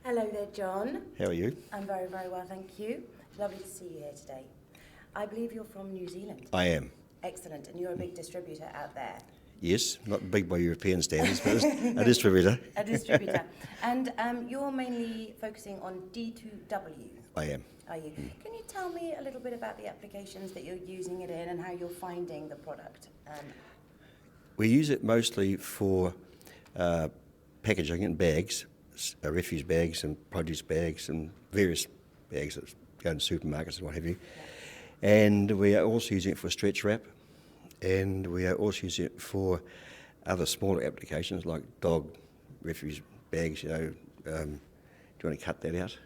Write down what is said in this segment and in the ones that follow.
Hello there, John. How are you? I'm very, very well, thank you. Lovely to see you here today. I believe you're from New Zealand. I am. Excellent, and you're a big distributor out there. Yes, not big by European standards, but a distributor. A distributor. And you're mainly focusing on D2W. I am. Are you? Can you tell me a little bit about the applications that you're using it in and how you're finding the product? We use it mostly for packaging in bags, refuse bags and produce bags and various bags that go in supermarkets and what have you. Yeah. And we are also using it for stretch wrap, and we are also using it for other smaller applications like dog refuse bags. You know, do you want to cut that out?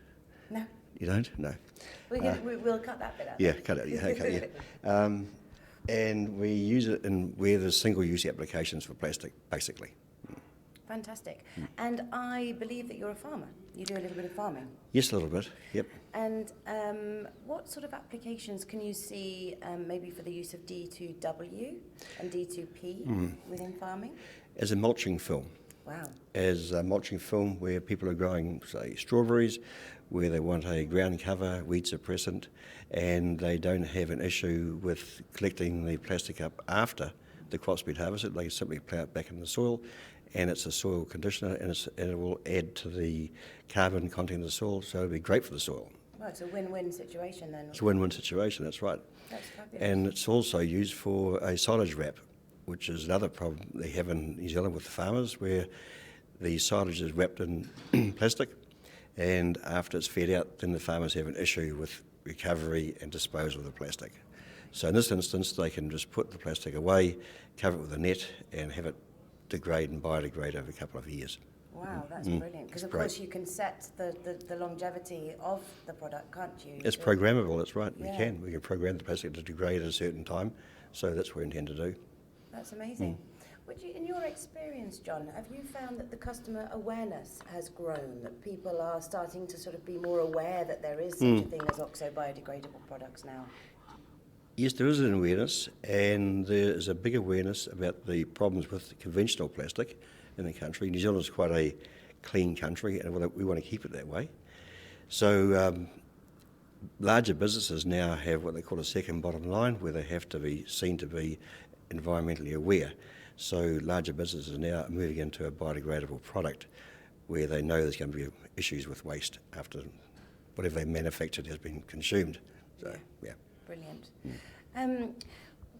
No. You don't? No. We'll cut that bit out. Yeah, cut it. Yeah, okay, yeah. And we use it in where there's single-use applications for plastic, basically. Fantastic. And I believe that you're a farmer. You do a little bit of farming. Yes, a little bit, yep. And what sort of applications can you see maybe for the use of D2W and D2P within farming? As a mulching film. Wow. As a mulching film where people are growing, say, strawberries, where they want a ground cover, weed suppressant, and they don't have an issue with collecting the plastic up after the crop's been harvested. They simply plough it back in the soil, and it's a soil conditioner, and it will add to the carbon content of the soil, so it'll be great for the soil. Well, it's a win-win situation then. It's a win-win situation, that's right. That's fabulous. And it's also used for a silage wrap, which is another problem they have in New Zealand with the farmers, where the silage is wrapped in plastic, and after it's fed out, then the farmers have an issue with recovery and disposal of the plastic. So in this instance, they can just put the plastic away, cover it with a net, and have it degrade and biodegrade over a couple of years. Wow, that's brilliant. Because of course you can set the longevity of the product, can't you? It's programmable, that's right. Yeah. We can program the plastic to degrade at a certain time, so that's what we intend to do. That's amazing. In your experience, John, have you found that the customer awareness has grown, that people are starting to sort of be more aware that there is such a thing as oxo-biodegradable products now? Yes, there is an awareness, and there is a big awareness about the problems with conventional plastic in the country. New Zealand is quite a clean country, and we want to keep it that way. So larger businesses now have what they call a second bottom line, where they have to be seen to be environmentally aware. So larger businesses now are moving into a biodegradable product where they know there's going to be issues with waste after whatever they manufactured has been consumed. So, yeah. Brilliant.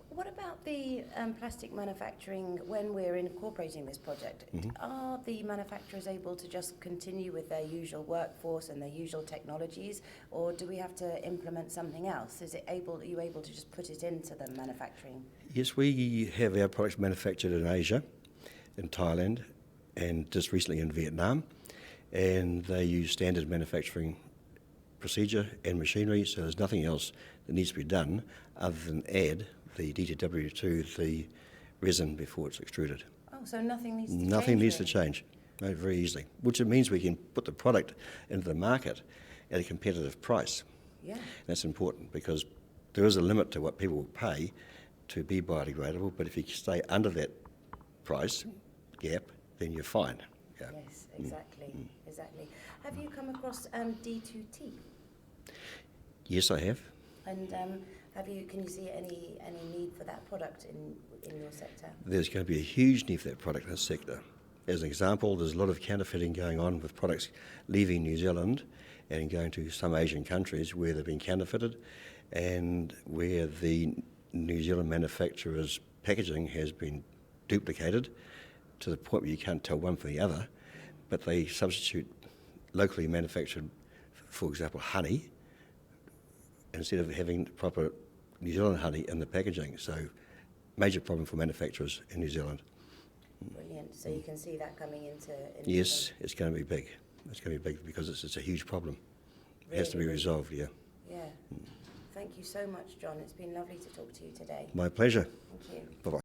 What about the plastic manufacturing when we're incorporating this project? Are the manufacturers able to just continue with their usual workforce and their usual technologies, or do we have to implement something else? Are you able to just put it into the manufacturing? Yes, we have our products manufactured in Asia, in Thailand, and just recently in Vietnam, and they use standard manufacturing procedure and machinery, so there's nothing else that needs to be done other than add the D2W to the resin before it's extruded. Oh, so nothing needs to change? Nothing needs to change, no, very easily, which it means we can put the product into the market at a competitive price. Yeah. That's important because there is a limit to what people will pay to be biodegradable, but if you stay under that price gap, then you're fine. Yeah. Yes, exactly, exactly. Have you come across D2T? Yes, I have. And can you see any need for that product in your sector? There's going to be a huge need for that product in this sector. As an example, there's a lot of counterfeiting going on with products leaving New Zealand and going to some Asian countries where they've been counterfeited and where the New Zealand manufacturer's packaging has been duplicated to the point where you can't tell one from the other, but they substitute locally manufactured, for example, honey, instead of having proper New Zealand honey in the packaging. So, major problem for manufacturers in New Zealand. Brilliant. So you can see that coming into Yes, it's going to be big. It's going to be big because it's a huge problem. Really? It has to be resolved, yeah. Yeah. Thank you so much, John. It's been lovely to talk to you today. My pleasure. Thank you. Bye-bye.